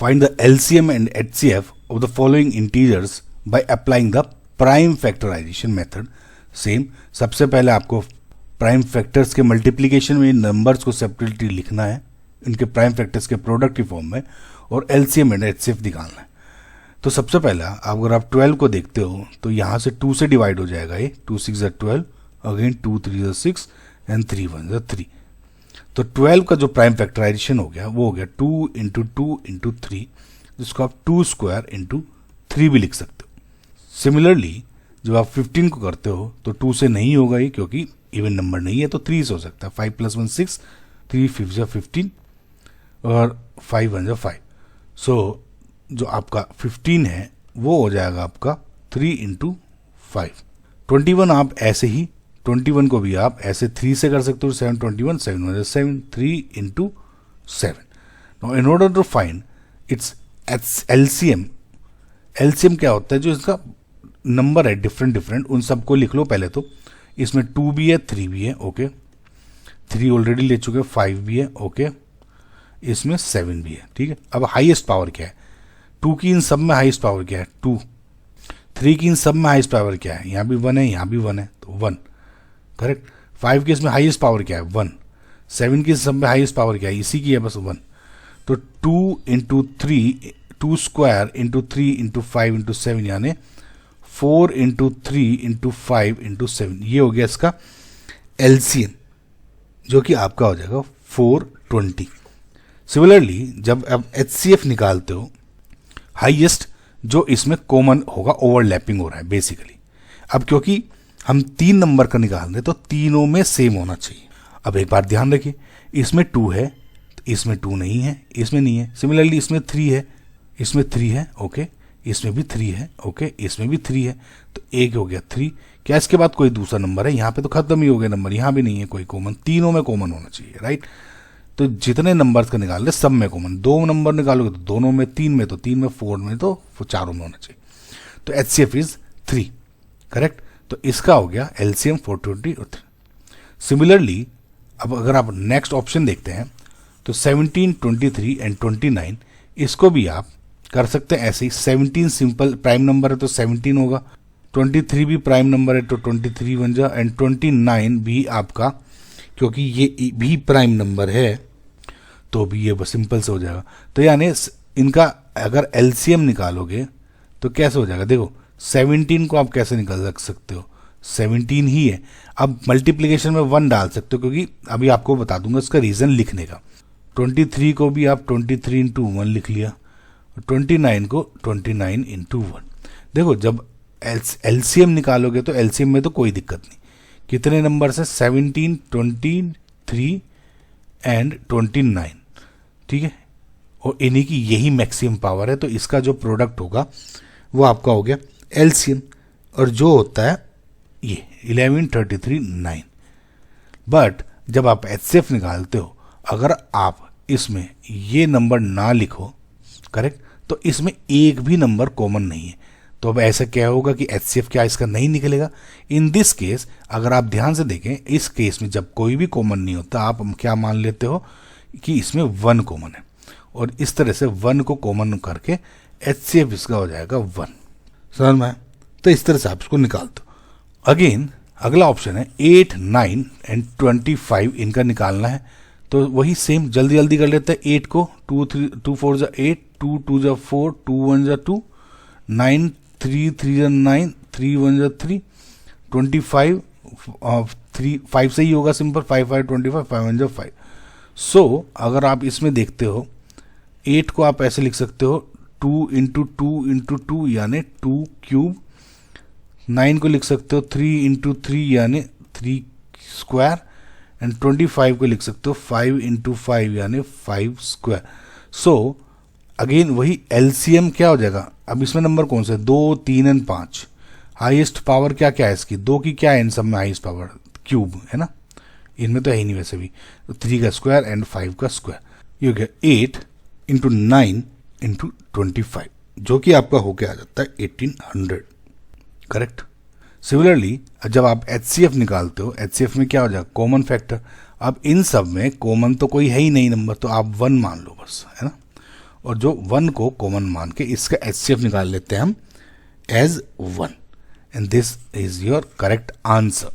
Find the LCM and HCF of the following integers by applying the prime factorization method. Same, सबसे पहले आपको prime factors के multiplication में numbers को separately लिखना है, इनके प्राइम फैक्टर्स के प्रोडक्ट की फॉर्म में, और LCM एंड HCF निकालना है। तो सबसे पहला अगर आप 12 को देखते हो तो यहाँ से 2 से डिवाइड हो जाएगा ये, 2 6 12, अगेन 2 3 6 एंड 3 1 3। तो 12 का जो प्राइम फैक्टराइजेशन हो गया वो हो गया 2 इंटू 2 इंटू 3, जिसको आप 2 स्क्वायर इंटू 3 भी लिख सकते हो। सिमिलरली जब आप 15 को करते हो तो 2 से नहीं होगा ये, क्योंकि इवन नंबर नहीं है, तो 3 से हो सकता है। 5 + 1 6, 3 5 15 और 5 1 5। सो जो आपका 15 है वो हो जाएगा आपका 3 इंटू 5। 21 आप ऐसे ही, 21 को भी आप ऐसे 3 से कर सकते हो, 7 21 7 1 7, 3 into 7। Now in order to find its LCM, LCM क्या होता है, जो इसका नंबर है डिफरेंट, उन सबको लिख लो पहले। तो इसमें 2 भी है, 3 भी है, ओके, 3 ऑलरेडी ले चुके, 5 भी है, ओके, इसमें 7 भी है, ठीक है। अब हाईएस्ट पावर क्या है, 2 की इन सब में हाईएस्ट पावर क्या है 2, 3 की इन सब में हाईएस्ट पावर क्या है, यहाँ भी 1 है, यहाँ भी 1 है, तो 1, करेक्ट। 5 की इसमें हाईएस्ट पावर क्या है 1, 7 की सब में हाईएस्ट पावर क्या है, इसी की है बस 1। तो 2 into 3, 2 square into 3 into 5 into 7, यानी 4 इंटू 3 इंटू 5 इंटू 7, ये हो गया इसका LCM, जो कि आपका हो जाएगा 420। सिमिलरली जब आप HCF निकालते हो, हाईएस्ट जो इसमें कॉमन होगा, ओवरलैपिंग हो रहा है बेसिकली। अब क्योंकि हम 3 नंबर का निकाल रहे हैं तो तीनों में सेम होना चाहिए। अब एक बार ध्यान रखिए, इसमें 2 है, इसमें 2 नहीं है, इसमें नहीं है। सिमिलरली इसमें 3 है, इसमें 3 है, ओके, इसमें भी 3 है, ओके, इसमें भी 3 है, तो एक हो गया 3। क्या इसके बाद कोई दूसरा नंबर है, यहाँ पे तो खत्म ही हो गया नंबर, यहाँ भी नहीं है कोई कॉमन, तीनों में कॉमन होना चाहिए, राइट। तो जितने नंबर्स का निकाल रहे सब में कॉमन, 2 नंबर निकालोगे तो दोनों में, 3 में तो 3 में, 4 में तो चारों में होना चाहिए। तो HCF इज 3, करेक्ट। तो इसका हो गया LCM 420 और 3। सिमिलरली अब अगर आप नेक्स्ट ऑप्शन देखते हैं तो 17 23 एंड 29, इसको भी आप कर सकते हैं ऐसे ही। 17 सिंपल प्राइम नंबर है तो 17 होगा, 23 भी प्राइम नंबर है तो 23 बन जा, एंड 29 भी आपका, क्योंकि ये भी प्राइम नंबर है तो भी ये सिंपल से हो जाएगा। तो यानी इनका अगर LCM निकालोगे तो कैसे हो जाएगा, देखो 17 को आप कैसे निकाल सकते हो, 17 ही है। अब मल्टीप्लिकेशन में 1 डाल सकते हो, क्योंकि अभी आपको बता दूंगा इसका रीजन लिखने का। 23 को भी आप 23 इंटू 1 लिख लिया, 29 को 29 इंटू 1। देखो जब LCM निकालोगे तो LCM में तो कोई दिक्कत नहीं, कितने नंबर से 17 23 एंड 29, ठीक है, और इन्हीं की यही मैक्सिमम पावर है, तो इसका जो प्रोडक्ट होगा वो आपका हो गया LCM, और जो होता है ये 11 33 9। बट जब आप HCF निकालते हो, अगर आप इसमें ये नंबर ना लिखो, करेक्ट, तो इसमें एक भी नंबर कॉमन नहीं है, तो अब ऐसा क्या होगा कि HCF क्या इसका नहीं निकलेगा। इन दिस केस अगर आप ध्यान से देखें, इस केस में जब कोई भी कॉमन नहीं होता, आप क्या मान लेते हो कि इसमें 1 कॉमन है, और इस तरह से 1 को कॉमन करके HCF इसका हो जाएगा 1। समझ में? तो इस तरह से आप इसको निकाल दो। अगेन अगला ऑप्शन है 8 9 एंड 25, इनका निकालना है। तो वही सेम जल्दी कर लेते हैं। 8 को 2 4 जा 8, 2 2 जा 4, 2 1 जा 2, 9 3 3 जा 9, 3 1 जा 3, 25 3 5 से ही होगा सिंपल, 5 5 25, 5 1 जा 5। सो अगर आप इसमें देखते हो 8 को आप ऐसे लिख सकते हो 2 इंटू 2 इंटू 2 यानी 2 क्यूब। 9 को लिख सकते हो 3 इंटू 3 यानी 3 स्क्वायर, एंड 25 को लिख सकते हो 5 इंटू 5 यानी 5 स्क्वायर। सो अगेन वही LCM क्या हो जाएगा, अब इसमें नंबर कौन से, 2 3 एंड 5। हाईएस्ट पावर क्या क्या है इसकी, 2 की क्या है इन सब में हाईएस्ट पावर, क्यूब है ना, इनमें तो है ही नहीं वैसे भी। तो 3 का स्क्वायर एंड 5 का स्क्वायर, ये हो गया 8 इंटू 9 इंटू 25, जो कि आपका होके आ जाता है 1800, करेक्ट। सिमिलरली जब आप HCF निकालते हो, HCF में क्या हो जाएगा, कॉमन फैक्टर। अब इन सब में कॉमन तो कोई है ही नहीं नंबर, तो आप 1 मान लो बस, है ना। और जो 1 को कॉमन मान के इसका HCF निकाल लेते हैं हम as 1 and this is your correct answer.